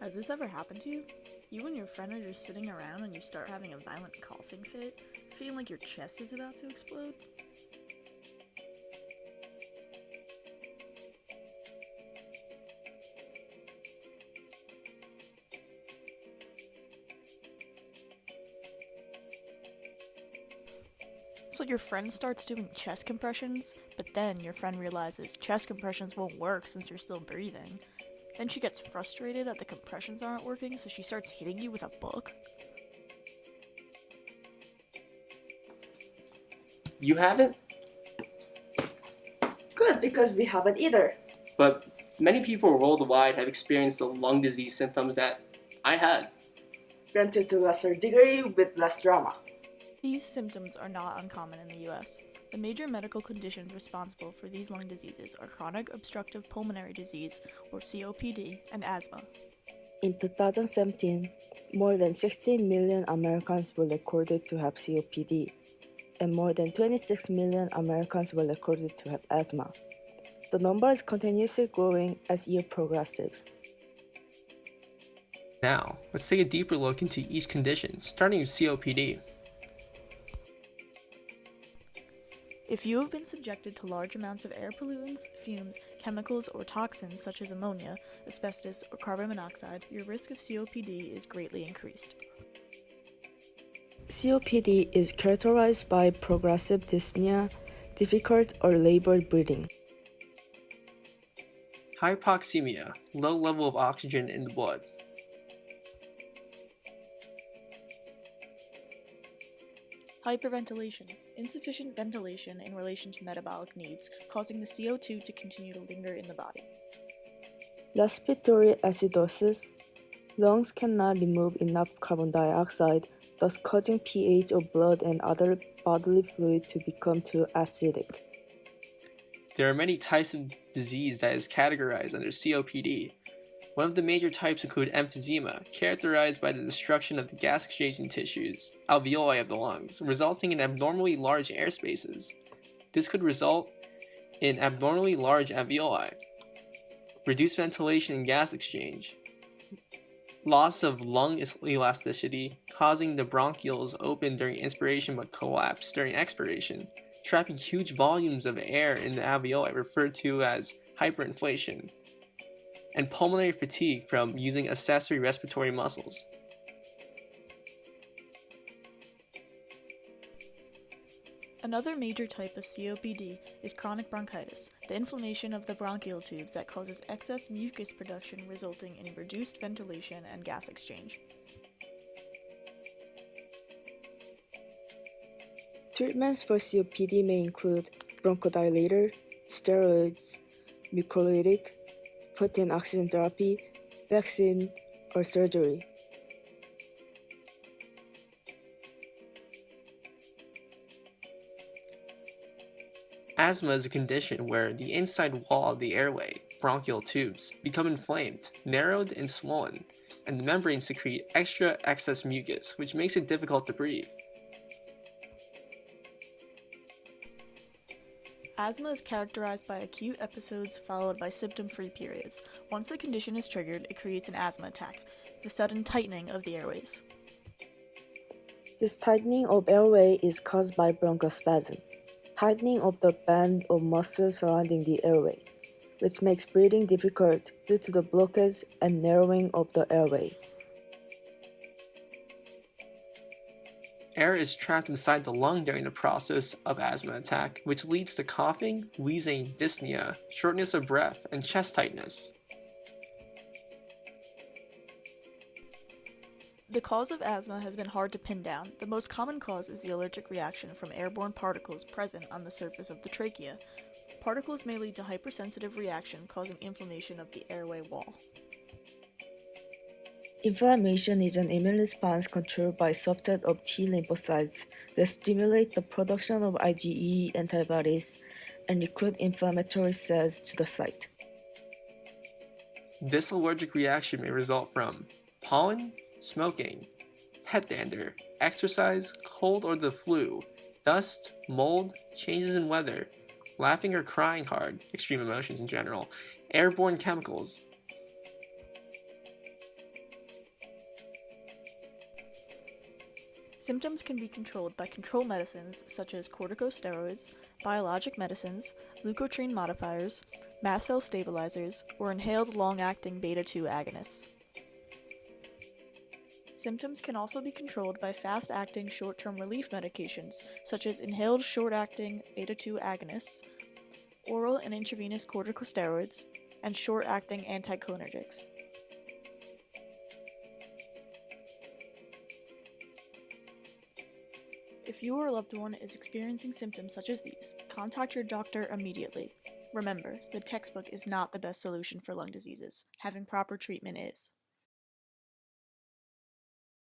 Has this ever happened to you? You and your friend are just sitting around and you start having a violent coughing fit, feeling like your chest is about to explode? So your friend starts doing chest compressions, but then your friend realizes chest compressions won't work since you're still breathing. Then she gets frustrated that the compressions aren't working, so she starts hitting you with a book. You haven't? Good, because we haven't either. But many people worldwide have experienced the lung disease symptoms that I had. Granted to a lesser degree with less drama. These symptoms are not uncommon in the US. The major medical conditions responsible for these lung diseases are chronic obstructive pulmonary disease, or COPD, and asthma. In 2017, more than 16 million Americans were recorded to have COPD, and more than 26 million Americans were recorded to have asthma. The number is continuously growing as year progresses. Now, let's take a deeper look into each condition, starting with COPD. If you have been subjected to large amounts of air pollutants, fumes, chemicals, or toxins such as ammonia, asbestos, or carbon monoxide, your risk of COPD is greatly increased. COPD is characterized by progressive dyspnea, difficult or labored breathing. Hypoxemia, low level of oxygen in the blood. Hyperventilation, insufficient ventilation in relation to metabolic needs, causing the CO2 to continue to linger in the body. Respiratory acidosis. Lungs cannot remove enough carbon dioxide, thus causing pH of blood and other bodily fluid to become too acidic. There are many types of disease that is categorized under COPD. One of the major types include emphysema, characterized by the destruction of the gas exchanging tissues, alveoli of the lungs, resulting in abnormally large air spaces. This could result in abnormally large alveoli, reduced ventilation and gas exchange, loss of lung elasticity, causing the bronchioles open during inspiration but collapse during expiration, trapping huge volumes of air in the alveoli referred to as hyperinflation, and pulmonary fatigue from using accessory respiratory muscles. Another major type of COPD is chronic bronchitis, the inflammation of the bronchial tubes that causes excess mucus production resulting in reduced ventilation and gas exchange. Treatments for COPD may include bronchodilator, steroids, mucolytic, protein oxygen therapy, vaccine, or surgery. Asthma is a condition where the inside wall of the airway, bronchial tubes, become inflamed, narrowed, and swollen, and the membranes secrete extra excess mucus, which makes it difficult to breathe. Asthma is characterized by acute episodes followed by symptom-free periods. Once the condition is triggered, it creates an asthma attack, the sudden tightening of the airways. This tightening of airway is caused by bronchospasm, tightening of the band of muscle surrounding the airway, which makes breathing difficult due to the blockage and narrowing of the airway. Air is trapped inside the lung during the process of asthma attack, which leads to coughing, wheezing, dyspnea, shortness of breath, and chest tightness. The cause of asthma has been hard to pin down. The most common cause is the allergic reaction from airborne particles present on the surface of the trachea. Particles may lead to hypersensitive reaction, causing inflammation of the airway wall. Inflammation is an immune response controlled by a subset of T lymphocytes that stimulate the production of IgE antibodies and recruit inflammatory cells to the site. This allergic reaction may result from pollen, smoking, pet dander, exercise, cold or the flu, dust, mold, changes in weather, laughing or crying hard, extreme emotions in general, airborne chemicals. Symptoms can be controlled by control medicines such as corticosteroids, biologic medicines, leukotriene modifiers, mast cell stabilizers, or inhaled long-acting beta-2 agonists. Symptoms can also be controlled by fast-acting short-term relief medications such as inhaled short-acting beta-2 agonists, oral and intravenous corticosteroids, and short-acting anticholinergics. If you or a loved one is experiencing symptoms such as these, contact your doctor immediately. Remember, the textbook is not the best solution for lung diseases. Having proper treatment is.